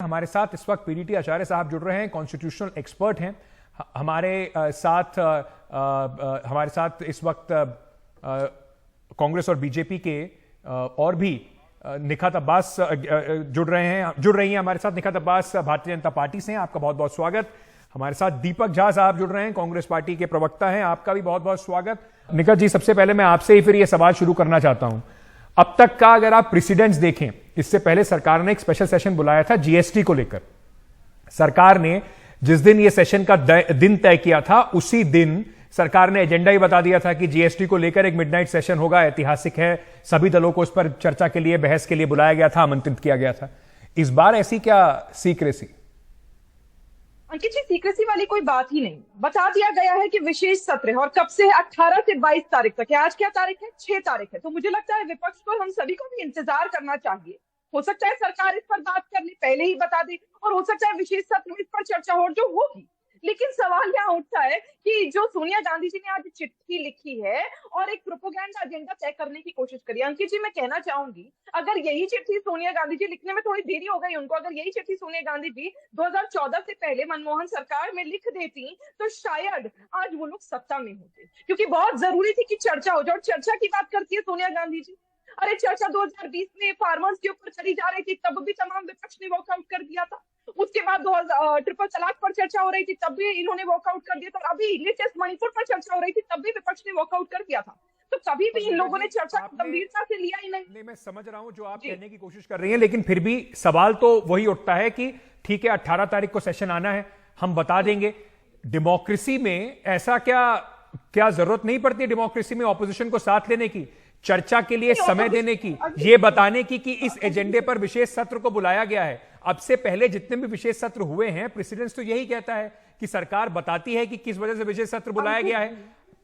हमारे साथ इस वक्त पीडीटी आचार्य साहब जुड़ रहे हैं, कॉन्स्टिट्यूशनल एक्सपर्ट हैं हमारे साथ इस वक्त कांग्रेस और बीजेपी के और भी निखात अब्बास जुड़ रही हैं हमारे साथ। निखात अब्बास भारतीय जनता पार्टी से हैं, आपका बहुत बहुत स्वागत। हमारे साथ दीपक झा साहब जुड़ रहे हैं, कांग्रेस पार्टी के प्रवक्ता हैं, आपका भी बहुत बहुत स्वागत। निखात जी, सबसे पहले मैं आपसे ही फिर यह सवाल शुरू करना चाहता हूं। अब तक का अगर आप प्रेसिडेंट्स देखें, इससे पहले सरकार ने एक स्पेशल सेशन बुलाया था जीएसटी को लेकर। सरकार ने जिस दिन यह सेशन का दिन तय किया था, उसी दिन सरकार ने एजेंडा ही बता दिया था कि जीएसटी को लेकर एक मिडनाइट सेशन होगा, ऐतिहासिक है, सभी दलों को उस पर चर्चा के लिए, बहस के लिए बुलाया गया था, आमंत्रित किया गया था। इस बार ऐसी क्या सीक्रेसी? अंकित जी, सीक्रेसी वाली कोई बात ही नहीं। बता दिया गया है कि विशेष सत्र है और कब से है, 18 से 22 तारीख तक है। आज क्या तारीख है? 6 तारीख है। तो मुझे लगता है विपक्ष को, हम सभी को भी इंतजार करना चाहिए। हो सकता है सरकार इस पर बात करने पहले ही बता दे, और हो सकता है विशेष सत्र में इस पर चर्चा हो जो होगी। लेकिन सवाल यहाँ उठता है कि जो सोनिया गांधी जी ने आज चिट्ठी लिखी है और एक प्रोपेगेंडा एजेंडा तय करने की कोशिश करी। अंकित जी, मैं कहना चाहूंगी, अगर यही चिट्ठी सोनिया गांधी जी लिखने में थोड़ी देरी हो गई उनको, अगर यही चिट्ठी सोनिया गांधी जी 2014 से पहले मनमोहन सरकार में लिख देती तो शायद आज वो लोग सत्ता में होते, क्योंकि बहुत जरूरी थी कि चर्चा हो जाए। और चर्चा की बात करती है सोनिया गांधी जी। अरे चर्चा 2020 में फार्मर्स के ऊपर चली जा रही थी, तब भी तमाम विपक्ष ने वॉकआउट कर दिया था। उसके बाद ट्रिपल तलाक पर चर्चा हो रही थी, तब भी इन्होंने वॉकआउट कर दिया था। और अभी लेटेस्ट मणिपुर पर चर्चा हो रही थी, तब भी विपक्ष ने वॉकआउट कर दिया था। तो कभी भी इन लोगों ने चर्चा को गंभीरता से लिया ही नहीं। मैं समझ रहा हूं जो आप कहने की कोशिश कर रही हैं, लेकिन फिर भी सवाल तो वही उठता है कि ठीक है, 18 तारीख को सेशन आना है, हम बता देंगे। डेमोक्रेसी में ऐसा क्या जरूरत नहीं पड़ती है डेमोक्रेसी में ऑपोजिशन को साथ लेने की, चर्चा के लिए समय देने की, ये बताने की कि इस एजेंडे पर विशेष सत्र को बुलाया गया है। अब से पहले जितने भी विशेष सत्र हुए हैं, प्रेसिडेंट तो यही कहता है कि सरकार बताती है कि किस वजह से विशेष सत्र बुलाया गया है।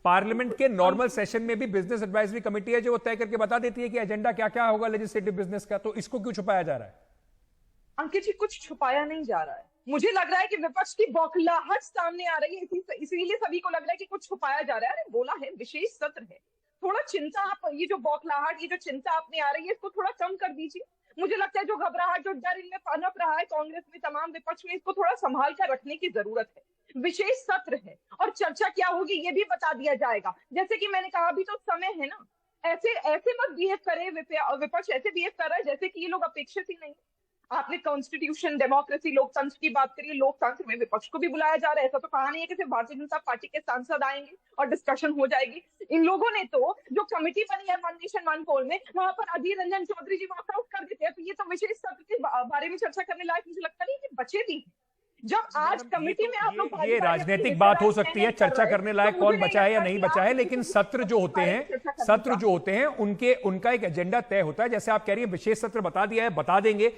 पार्लियामेंट के नॉर्मल सेशन में भी बिजनेस एडवाइजरी कमेटी है जो वो तय करके बता देती है कि एजेंडा क्या क्या होगा लेजिस्लेटिव बिजनेस का। तो इसको क्यों छुपाया जा रहा है? अंकित जी, कुछ छुपाया नहीं जा रहा है। मुझे लग रहा है कि विपक्ष की बौखलाहट सामने आ रही है, इसीलिए सभी को लग रहा है कि कुछ छुपाया जा रहा है। अरे बोला है विशेष सत्र है, थोड़ा चिंता, आप ये जो बौखलाहट, ये जो चिंता आपने आ रही है, इसको थोड़ा कम कर दीजिए। मुझे लगता है जो घबराहट, जो डर इनमें पनप रहा है कांग्रेस में, तमाम विपक्ष में, इसको थोड़ा संभाल कर रखने की जरूरत है। विशेष सत्र है और चर्चा क्या होगी ये भी बता दिया जाएगा। जैसे कि मैंने कहा, अभी तो समय है ना, ऐसे ऐसे मत बिहेव करे विपक्ष, ऐसे बिहेव कर रहा है जैसे कि ये लोग अपेक्षित ही नहीं। आपने कॉन्स्टिट्यूशन, डेमोक्रेसी, लोकतंत्र की बात करिए। लोकतंत्र में विपक्ष को भी बुलाया जा रहा है। ऐसा तो कहा नहीं है कि सिर्फ भारतीय जनता पार्टी के सांसद आएंगे और डिस्कशन हो जाएगी। इन लोगों ने तो जो कमेटी बनी है वन नेशन वन पोल में, वहां पर अधीर रंजन चौधरी जी वॉकआउट कर देते हैं। तो ये तो विशेष सत्र के बारे में चर्चा करने लायक मुझे लगता नहीं कि बचे भी। जब आज कमेटी में आप लोग, ये राजनीतिक बात हो सकती है, चर्चा करने लायक कौन बचा है या नहीं बचा है, लेकिन सत्र जो होते हैं उनका एक एजेंडा तय होता है। जैसे आप कह रही हैं विशेष सत्र बता दिया है, बता देंगे,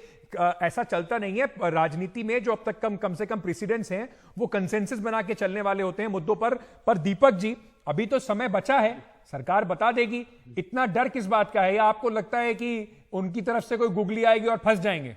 ऐसा चलता नहीं है राजनीति में। जो अब तक कम से कम प्रेसिडेंट्स हैं वो कंसेंसस बना के चलने वाले होते हैं मुद्दों पर दीपक जी, अभी तो समय बचा है, सरकार बता देगी, इतना डर किस बात का है? या आपको लगता है कि उनकी तरफ से कोई गुगली आएगी और फंस जाएंगे?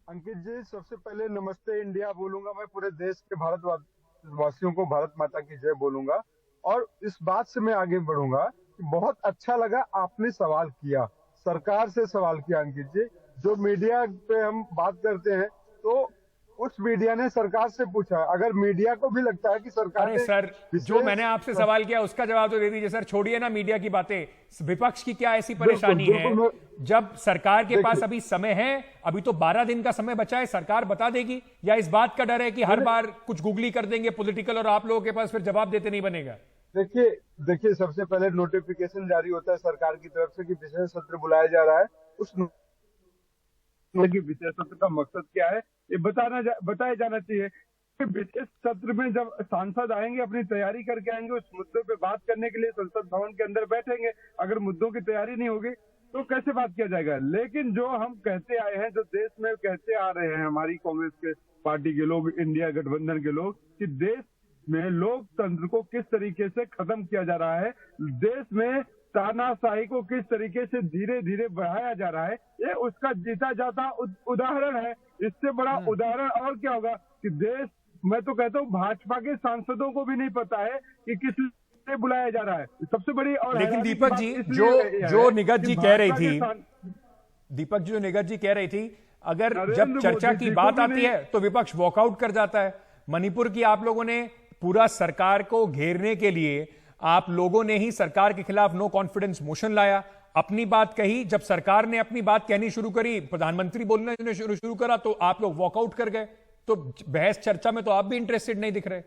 अंकित जी, सबसे पहले नमस्ते इंडिया बोलूंगा मैं, पूरे देश के भारतवासियों को भारत माता की जय बोलूंगा। और इस बात से मैं आगे बढ़ूंगा कि बहुत अच्छा लगा आपने सवाल किया, सरकार से सवाल किया। अंकित जी, जो मीडिया पे हम बात करते हैं तो उस मीडिया ने सरकार से पूछा। अगर मीडिया को भी लगता है कि सरकार ने, सर जो मैंने आपसे सवाल किया उसका जवाब तो दे दीजिए सर। छोड़िए ना मीडिया की बातें, विपक्ष की क्या ऐसी परेशानी है जब सरकार के पास अभी समय है, अभी तो 12 दिन का समय बचा है, सरकार बता देगी? या इस बात का डर है कि हर बार कुछ गुगली कर देंगे पॉलिटिकल और आप लोगों के पास फिर जवाब देते नहीं बनेगा? देखिए सबसे पहले नोटिफिकेशन जारी होता है सरकार की तरफ से कि विशेष सत्र बुलाया जा रहा है। उस विशेष सत्र का मकसद क्या है ये बताया जाना चाहिए। विशेष सत्र में जब सांसद आएंगे, अपनी तैयारी करके आएंगे, उस मुद्दे पे बात करने के लिए संसद भवन के अंदर बैठेंगे। अगर मुद्दों की तैयारी नहीं होगी तो कैसे बात किया जाएगा? लेकिन जो हम कहते आए हैं, जो देश में कहते आ रहे हैं हमारी कांग्रेस के पार्टी के लोग, इंडिया गठबंधन के लोग, कि देश में लोकतंत्र को किस तरीके से खत्म किया जा रहा है, देश में तानाशाही को किस तरीके से धीरे धीरे बढ़ाया जा रहा है, ये उसका जीता जाता उदाहरण है। इससे बड़ा उदाहरण और क्या होगा कि देश, मैं तो कहता हूँ भाजपा के सांसदों को भी नहीं पता है कि किस लिए बुलाया जा रहा है। सबसे बड़ी और लेकिन दीपक जी जो निगत जी कह रही थी, दीपक जी जो निगत जी कह रही थी, अगर नरेंद्र जब चर्चा मोदी की जी को बात भी आती नहीं- है तो विपक्ष वॉकआउट कर जाता है। मणिपुर की आप लोगों ने पूरा सरकार को घेरने के लिए आप लोगों ने ही सरकार के खिलाफ नो कॉन्फिडेंस मोशन लाया, अपनी बात कही। जब सरकार ने अपनी बात कहनी शुरू करी, प्रधानमंत्री बोलने शुरू करा, तो आप लोग वॉकआउट कर गए। तो बहस चर्चा में तो आप भी इंटरेस्टेड नहीं दिख रहे।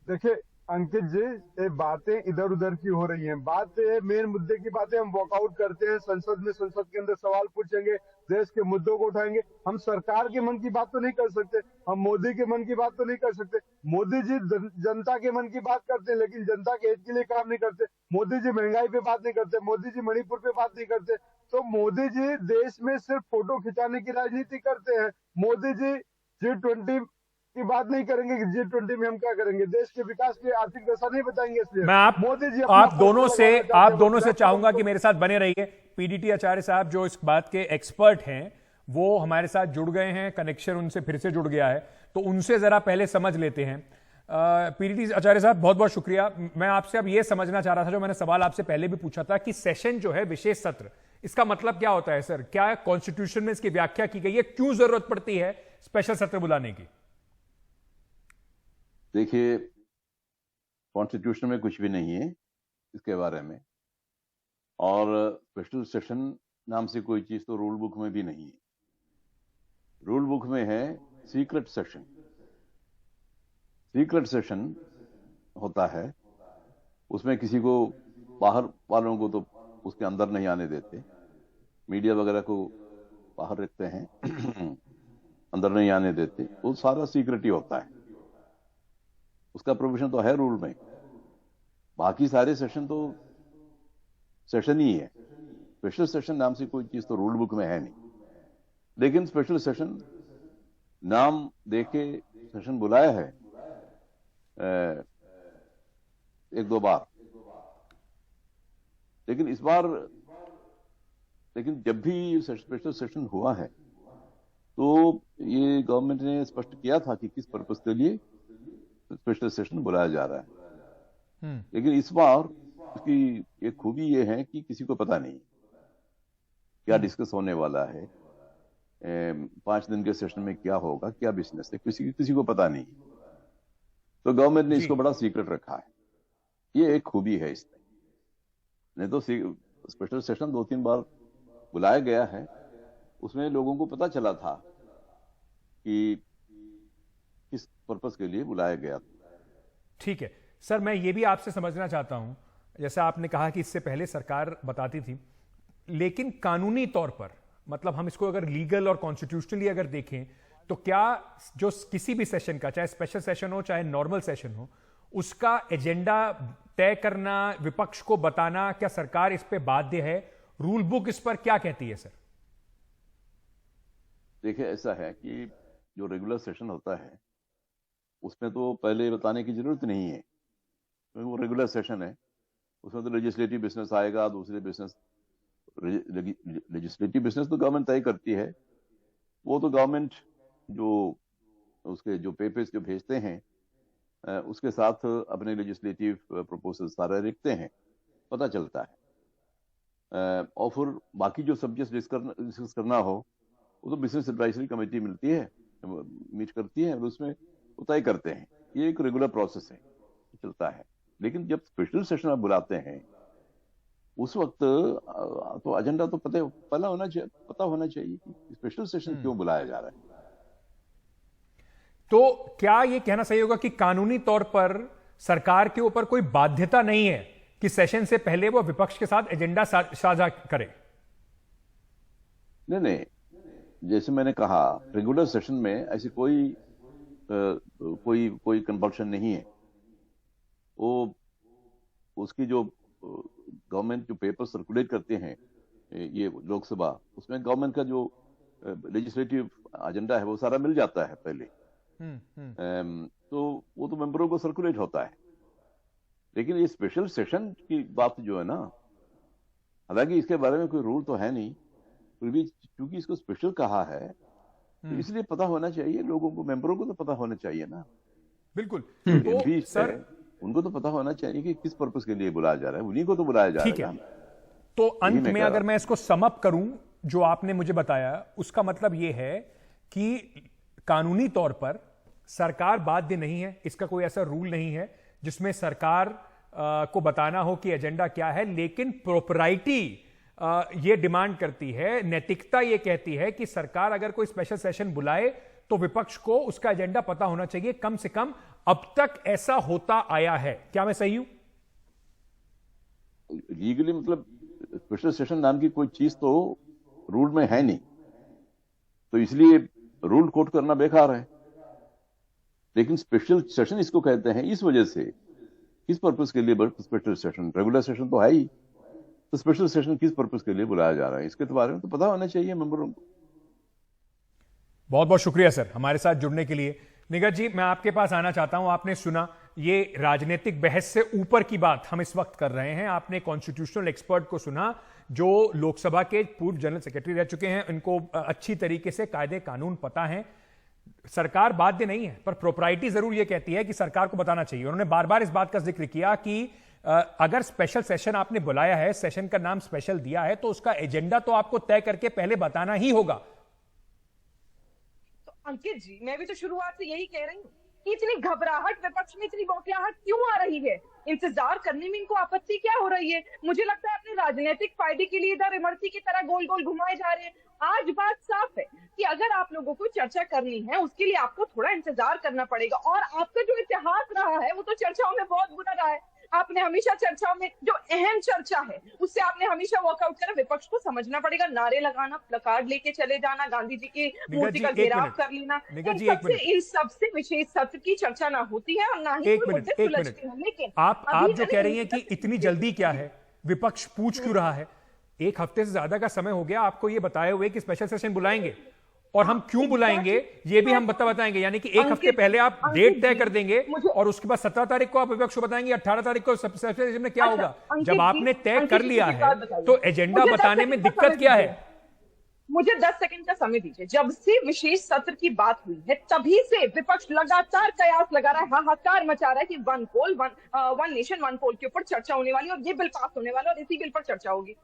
देखिए अंकित जी, ये बातें इधर उधर की हो रही हैं। बात मेन मुद्दे की बातें हम वॉकआउट करते हैं, संसद के अंदर सवाल पूछेंगे, देश के मुद्दों को उठाएंगे। हम सरकार के मन की बात तो नहीं कर सकते, हम मोदी के मन की बात तो नहीं कर सकते। मोदी जी जनता के मन की बात करते हैं, लेकिन जनता के हित के लिए काम नहीं करते। मोदी जी महंगाई पे बात नहीं करते, मोदी जी मणिपुर पे बात नहीं करते। तो मोदी जी देश में सिर्फ फोटो खिंचाने की राजनीति करते हैं। मोदी जी G20 की बात नहीं करेंगे कि G20 में हम क्या करेंगे, देश के विकास की आर्थिक दशा नहीं बताएंगे। इसलिए मैं मोदी जी आप दोनों से चाहते चाहूंगा कि मेरे साथ बने रहिए। पीडीटी आचार्य साहब जो इस बात के एक्सपर्ट हैं वो हमारे साथ जुड़ गए हैं, कनेक्शन उनसे फिर से जुड़ गया है, तो उनसे जरा पहले समझ लेते हैं। पीडीटी आचार्य साहब बहुत बहुत शुक्रिया। मैं आपसे अब यह समझना चाह रहा था, जो मैंने सवाल आपसे पहले भी पूछा था, कि सेशन जो है विशेष सत्र, इसका मतलब क्या होता है सर? क्या कॉन्स्टिट्यूशन में इसकी व्याख्या की गई है? क्यों जरूरत पड़ती है स्पेशल सत्र बुलाने की? देखिए, कॉन्स्टिट्यूशन में कुछ भी नहीं है इसके बारे में, और स्पेशल सेशन नाम से कोई चीज तो रूल बुक में भी नहीं है। रूल बुक में है सीक्रेट सेशन। सीक्रेट सेशन होता है, उसमें किसी को, बाहर वालों को तो उसके अंदर नहीं आने देते, मीडिया वगैरह को बाहर रखते हैं अंदर नहीं आने देते। वो सारा सीक्रेट ही होता है, उसका प्रोविजन तो है रूल में। बाकी सारे सेशन तो सेशन ही है। स्पेशल सेशन नाम से कोई चीज तो रूल बुक में है नहीं। लेकिन स्पेशल सेशन नाम देके सेशन बुलाया है एक दो बार, लेकिन इस बार, लेकिन जब भी स्पेशल सेशन हुआ है तो ये गवर्नमेंट ने स्पष्ट किया था कि किस पर्पस के लिए स्पेशल सेशन बुलाया जा रहा है। लेकिन इस बार उसकी एक खूबी ये है कि किसी को पता नहीं क्या डिस्कस होने वाला है, 5 दिन के सेशन में क्या होगा, क्या बिजनेस है, किसी को पता नहीं। तो गवर्नमेंट ने इसको बड़ा सीक्रेट रखा है। ये एक खूबी है इसमें। नहीं तो स्पेशल सेशन 2-3 बार बुलाया गया है, उसमें लोगों को पता चला था कि किस पर्पस के लिए बुलाया गया था। ठीक है सर, मैं ये भी आपसे समझना चाहता हूं, जैसा आपने कहा कि इससे पहले सरकार बताती थी, लेकिन कानूनी तौर पर, मतलब हम इसको अगर लीगल और कॉन्स्टिट्यूशनली अगर देखें, तो क्या जो किसी भी सेशन का, चाहे स्पेशल सेशन हो चाहे नॉर्मल सेशन हो, उसका एजेंडा तय करना, विपक्ष को बताना, क्या सरकार इस पे बाध्य है? रूल बुक इस पर क्या कहती है सर? देखिए, ऐसा है कि जो रेगुलर सेशन होता है उसमें तो पहले बताने की जरूरत नहीं है, क्योंकि वो रेगुलर सेशन है। उसमें तो लेजिस्लेटिव बिजनेस आएगा, दूसरे बिजनेस, लेजिस्लेटिव बिजनेस तो गवर्नमेंट तय करती है। वो तो गवर्नमेंट जो उसके जो पेपर्स जो भेजते हैं उसके साथ अपने लेजिस्लेटिव प्रपोजल सारे लिखते हैं, पता चलता है। और फिर बाकी जो सब्जेक्ट डिस्कस करना हो वो तो बिजनेस एडवाइजरी कमेटी मिलती है, मीट करती है, और उसमें वो तय करते हैं। ये एक रेगुलर प्रोसेस है, चलता है। लेकिन जब स्पेशल सेशन आप बुलाते हैं उस वक्त तो एजेंडा तो पता होना चाहिए कि स्पेशल सेशन क्यों बुलाया जा रहा है। तो क्या यह कहना सही होगा कि कानूनी तौर पर सरकार के ऊपर कोई बाध्यता नहीं है कि सेशन से पहले वो विपक्ष के साथ एजेंडा साझा करे? नहीं, जैसे मैंने कहा, रेगुलर सेशन में ऐसी कोई कंपल्शन नहीं है। वो उसकी जो गवर्नमेंट जो पेपर सर्कुलेट करते हैं ये लोकसभा, उसमें गवर्नमेंट का जो लेजिस्लेटिव एजेंडा है वो सारा मिल जाता है पहले। तो वो तो मेंबरों को सर्कुलेट होता है। लेकिन ये स्पेशल सेशन की बात जो है ना, हालांकि इसके बारे में कोई रूल तो है नहीं, फिर भी क्योंकि इसको स्पेशल कहा है तो इसलिए पता होना चाहिए लोगों को, मेंबरों को तो पता होना चाहिए ना। बिल्कुल। तो सर, उनको तो पता होना चाहिए कि किस पर्पस के लिए बुलाया जा रहा है, उन्हीं को तो बुलाया जा रहा है। तो अंत में अगर मैं इसको समअप करूं, जो आपने मुझे बताया, उसका मतलब यह है कि कानूनी तौर पर सरकार बाध्य नहीं है, इसका कोई ऐसा रूल नहीं है जिसमें सरकार को बताना हो कि एजेंडा क्या है, लेकिन प्रोपराइटी ये डिमांड करती है, नैतिकता ये कहती है कि सरकार अगर कोई स्पेशल सेशन बुलाए तो विपक्ष को उसका एजेंडा पता होना चाहिए। कम से कम अब तक ऐसा होता आया है। क्या मैं सही हूं? लीगली मतलब स्पेशल सेशन नाम की कोई चीज तो रूल में है नहीं, तो इसलिए रूल कोट करना बेकार है। लेकिन स्पेशल सेशन इसको कहते हैं इस वजह से, किस पर्पस के लिए स्पेशल सेशन? रेगुलर सेशन तो है ही, तो स्पेशल सेशन किस पर्पस के लिए बुलाया जा रहा है इसके बारे में तो पता होना चाहिए मेंबरों को। बहुत बहुत शुक्रिया सर हमारे साथ जुड़ने के लिए। निगत जी, मैं आपके पास आना चाहता हूं। आपने सुना, ये राजनीतिक बहस से ऊपर की बात हम इस वक्त कर रहे हैं। आपने कॉन्स्टिट्यूशनल एक्सपर्ट को सुना जो लोकसभा के पूर्व जनरल सेक्रेटरी रह चुके हैं, इनको अच्छी तरीके से कायदे कानून पता है। सरकार बाध्य नहीं है, पर प्रोपराइटी जरूर यह कहती है कि सरकार को बताना चाहिए। उन्होंने बार बार इस बात का जिक्र किया कि अगर स्पेशल सेशन आपने बुलाया है, सेशन का नाम स्पेशल दिया है, तो उसका एजेंडा तो आपको तय करके पहले बताना ही होगा। अंकित जी, मैं भी तो शुरुआत से यही कह रही हूँ कि इतनी घबराहट विपक्ष में, इतनी बौखलाहट क्यों आ रही है? इंतजार करने में इनको आपत्ति क्या हो रही है? मुझे लगता है अपने राजनीतिक फायदे के लिए इधर इमरती की तरह गोल गोल घुमाए जा रहे हैं। आज बात साफ है कि अगर आप लोगों को चर्चा करनी है, उसके लिए आपको थोड़ा इंतजार करना पड़ेगा। और आपका जो इतिहास रहा है वो तो चर्चाओं में बहुत बुरा रहा है। आपने हमेशा चर्चाओं में, जो अहम चर्चा है उससे आपने हमेशा वॉकआउट करा। विपक्ष को समझना पड़ेगा, नारे लगाना, प्लकार्ड लेके चले जाना, गांधी जी की मूर्ति का घेराव कर लेना, इन सबसे विशेष सत्र की चर्चा ना होती है और ना ही मुद्दे सुलझते हैं। लेकिन आप जो कह रही हैं कि इतनी जल्दी क्या है, विपक्ष पूछ क्यों रहा है? एक हफ्ते से ज्यादा का समय हो गया आपको ये बताए हुए कि स्पेशल सेशन बुलाएंगे, और हम क्यों बुलाएंगे ये भी हम बताएंगे। यानी कि एक हफ्ते पहले आप डेट तय कर देंगे और उसके बाद 17 तारीख को आप विपक्ष को बताएंगे 18 तारीख को स्पेशल सेशन में क्या होगा। जब आपने तय कर लिया है तो एजेंडा बताने में दिक्कत क्या है? मुझे 10 सेकंड का समय दीजिए। जब से विशेष सत्र की बात हुई है तभी से विपक्ष लगातार कयास लगा रहा है, हाहाकार मचा रहा है कि वन नेशन वन पोल के ऊपर चर्चा होने वाली और ये बिल पास होने वाला और इसी बिल पर चर्चा होगी।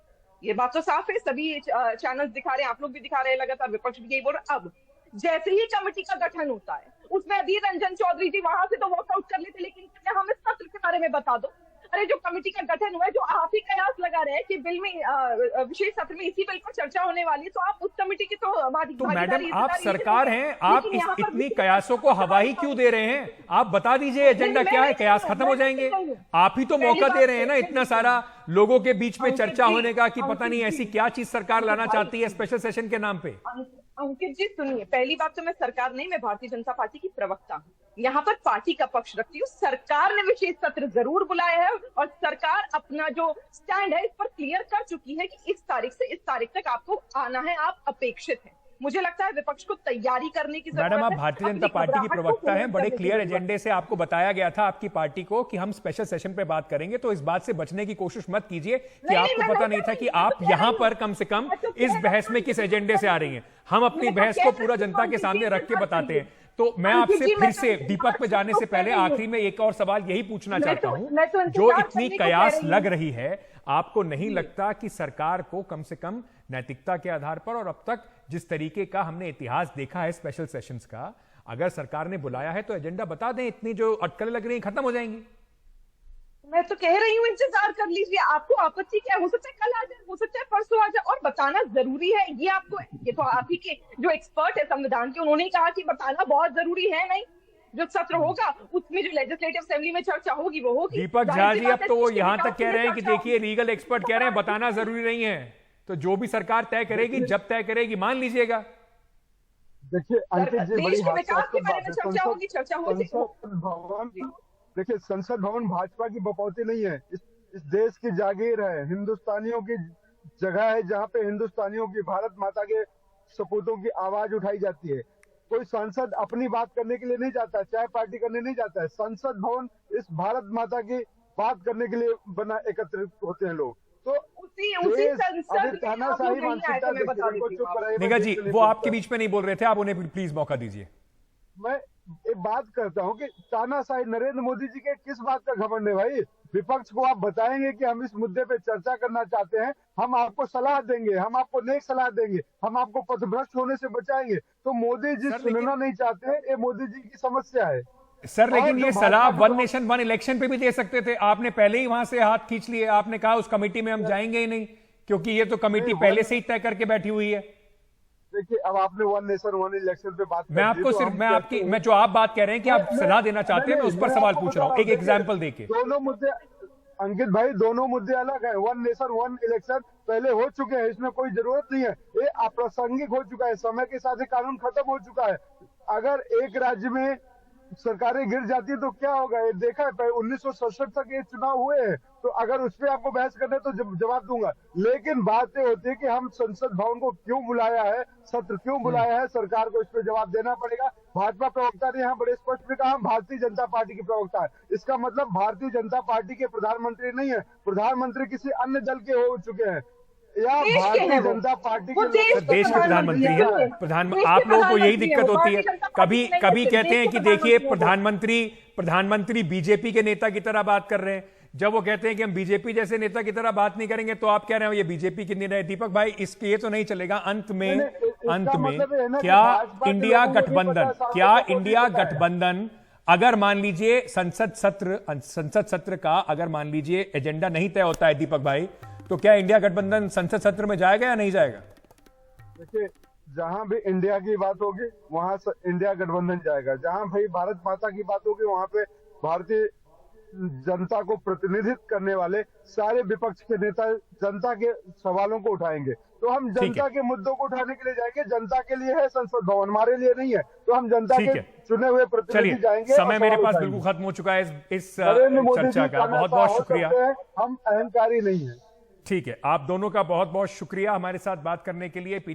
ये बात तो साफ है, सभी चैनल्स दिखा रहे हैं, आप लोग भी दिखा रहे हैं, लगातार विपक्ष भी यही बोल रहा है। अब जैसे ही कमेटी का गठन होता है उसमें अधीर रंजन चौधरी जी वहां से तो वॉकआउट कर लेते, लेकिन हम इस सत्र के बारे में बता दो। अरे जो कमेटी का गठन हुआ है, जो आप ही कयास लगा रहे हैं कि बिल में विशेष सत्र में इसी बिल पर चर्चा होने वाली है, तो आप उस कमेटी की तो मैडम आप सरकार हैं, आप इतनी कयासों को हवा ही क्यों दे रहे हैं? आप बता दीजिए एजेंडा क्या है, कयास खत्म हो जाएंगे। आप ही तो मौका दे रहे हैं ना इतना सारा लोगों के बीच में चर्चा होने का कि पता नहीं ऐसी क्या चीज सरकार लाना चाहती है स्पेशल सेशन के नाम पे। अंकित जी सुनिए, पहली बात तो मैं सरकार नहीं, मैं भारतीय जनता पार्टी की प्रवक्ता हूँ, यहाँ पर पार्टी का पक्ष रखती हूँ। सरकार ने विशेष सत्र जरूर बुलाया है और सरकार अपना जो स्टैंड है इस पर क्लियर कर चुकी है कि इस तारीख से इस तारीख तक आपको आना है, आप अपेक्षित हैं। मुझे लगता है विपक्ष को तैयारी करने की जरूरत है। मैडम आप भारतीय जनता पार्टी की प्रवक्ता हैं, बड़े क्लियर एजेंडे से आपको बताया गया था आपकी पार्टी को कि हम स्पेशल सेशन पे बात करेंगे, तो इस बात से बचने की कोशिश मत कीजिए कि आपको पता नहीं था कि आप यहां पर कम से कम इस बहस में किस एजेंडे से आ रही हैं। हम अपनी बहस को पूरा जनता के सामने रख के बताते हैं। तो मैं आपसे फिर से दीपक पे जाने से पहले आखिरी में एक और सवाल यही पूछना चाहता हूं, जो इतनी कयास लग रही है, आपको नहीं लगता कि सरकार को कम से कम नैतिकता के आधार पर और अब तक जिस तरीके का हमने इतिहास देखा है स्पेशल सेशंस का, अगर सरकार ने बुलाया है तो एजेंडा बता दें, इतनी जो अटकलें लग रही हैं खत्म हो जाएंगी। मैं तो कह रही हूँ इंतजार कर लीजिए। आपको आपत्ति क्या हो सकता है? कल आ जाए, हो सकता है परसों आ जाए, और बताना जरूरी है। ये आपको, ये तो आप ही के जो एक्सपर्ट है संविधान के, उन्होंने ही कहा कि बताना बहुत जरूरी है। नहीं, जो सत्र होगा उसमें जो लेजिस्लेटिव असेंबली में चर्चा होगी वो होगी। दीपक झा जी अब तो वो यहां तक कह रहे हैं कि देखिए लीगल एक्सपर्ट कह रहे हैं बताना जरूरी नहीं है, तो जो भी सरकार तय करेगी, जब तय करेगी, मान लीजिएगा। देखिए देश के विकास के बारे में चर्चा होगी, चर्चा होगी। देखिए संसद भवन भाजपा की बपौती नहीं है, इस देश की जागीर है, हिंदुस्तानियों की जगह है जहाँ पे हिंदुस्तानियों की, भारत माता के सपूतों की आवाज उठाई जाती है। कोई सांसद अपनी बात करने के लिए नहीं जाता है, चाहे पार्टी करने नहीं जाता है। संसद भवन इस भारत माता की बात करने के लिए बना, एकत्रित होते हैं लोग। तो उसी संसद निगत जी वो आपके बीच में नहीं बोल रहे थे, आप उन्हें प्लीज मौका दीजिए। मैं एक बात करता हूँ कि तानाशाही नरेंद्र मोदी जी के किस बात का घमंड है भाई? विपक्ष को आप बताएंगे कि हम इस मुद्दे पे चर्चा करना चाहते हैं, हम आपको सलाह देंगे, हम आपको नेक सलाह देंगे, हम आपको पथभ्रष्ट होने से बचाएंगे। तो मोदी जी सर, सुनना नहीं चाहते हैं, ये मोदी जी की समस्या है। सर लेकिन और ये जो सलाह Bhajpa one nation one election पे भी दे सकते थे। आपने पहले ही वहां से हाथ खींच लिए, आपने कहा उस कमेटी में हम जाएंगे ही नहीं, क्योंकि ये तो कमेटी नहीं, पहले से ही तय करके बैठी हुई है। देखिए, अब आपने वन नेशन वन इलेक्शन पे बात मैं कर दी, आपको तो सिर्फ हम मैं कहते आपकी हैं- मैं जो आप बात कह रहे हैं कि आप सलाह देना चाहते हैं, मैं उस पर सवाल पूछ रहा हूं, एक एग्जाम्पल देके। दोनों मुद्दे अंकित भाई, दोनों मुद्दे अलग है। वन नेशन वन इलेक्शन पहले हो चुके हैं, इसमें कोई जरूरत नहीं है, ये अप्रासंगिक हो चुका है, समय के साथ ही कानून खत्म हो चुका है। अगर एक राज्य में सरकारें गिर जाती है तो क्या होगा, ये देखा है। 1967 तक ये चुनाव हुए हैं, तो अगर उस पर आपको बहस करना है तो जवाब दूंगा। लेकिन बात ये होती है कि हम संसद भवन को क्यों बुलाया है, सत्र क्यों बुलाया है, सरकार को इस पर जवाब देना पड़ेगा। भाजपा प्रवक्ता ने यहाँ बड़े स्पष्ट में कहा हम भारतीय जनता पार्टी के प्रवक्ता है। इसका मतलब भारतीय जनता पार्टी के प्रधानमंत्री नहीं है, प्रधानमंत्री किसी अन्य दल के हो चुके हैं, या देश के भारतीय हैं वो। जनता पार्टी वो के देश लोग- देश के प्रधानमंत्री हैं। आप लोगों को यही दिक्कत होती है, कभी कभी कहते हैं कि देखिए प्रधानमंत्री बीजेपी के नेता की तरह बात कर रहे हैं, जब वो कहते हैं कि हम बीजेपी जैसे नेता की तरह बात नहीं करेंगे तो आप कह रहे हो ये बीजेपी की निर्णय। दीपक भाई, इसके ये तो नहीं चलेगा। अंत में मतलब है ना कि क्या भाजपा के इंडिया लोगों को नहीं गठबंधन पता, क्या सांसद को इंडिया नहीं पता है। गठबंधन अगर मान लीजिए संसद सत्र का अगर मान लीजिए एजेंडा नहीं तय होता है दीपक भाई, तो क्या इंडिया गठबंधन संसद सत्र में जाएगा या नहीं जाएगा? देखिए, जहां भी इंडिया की बात होगी वहां से इंडिया गठबंधन जाएगा, जहां भाई भारत माता की बात होगी वहां पे भारतीय जनता को प्रतिनिधित्व करने वाले सारे विपक्ष के नेता जनता के सवालों को उठाएंगे। तो हम जनता के मुद्दों को उठाने के लिए जाएंगे, जनता के लिए है संसद भवन, हमारे लिए नहीं है। तो हम जनता ठीक के है। चुने हुए प्रतिनिधि चलिए, जाएंगे। समय मेरे और पास सवाल बिल्कुल खत्म हो चुका है इस नरेंद्र मोदी चर्चा जी का। बहुत बहुत हो शुक्रिया। सकते हैं, हम अहंकारी नहीं है। ठीक है, आप दोनों का बहुत बहुत शुक्रिया हमारे साथ बात करने के लिए।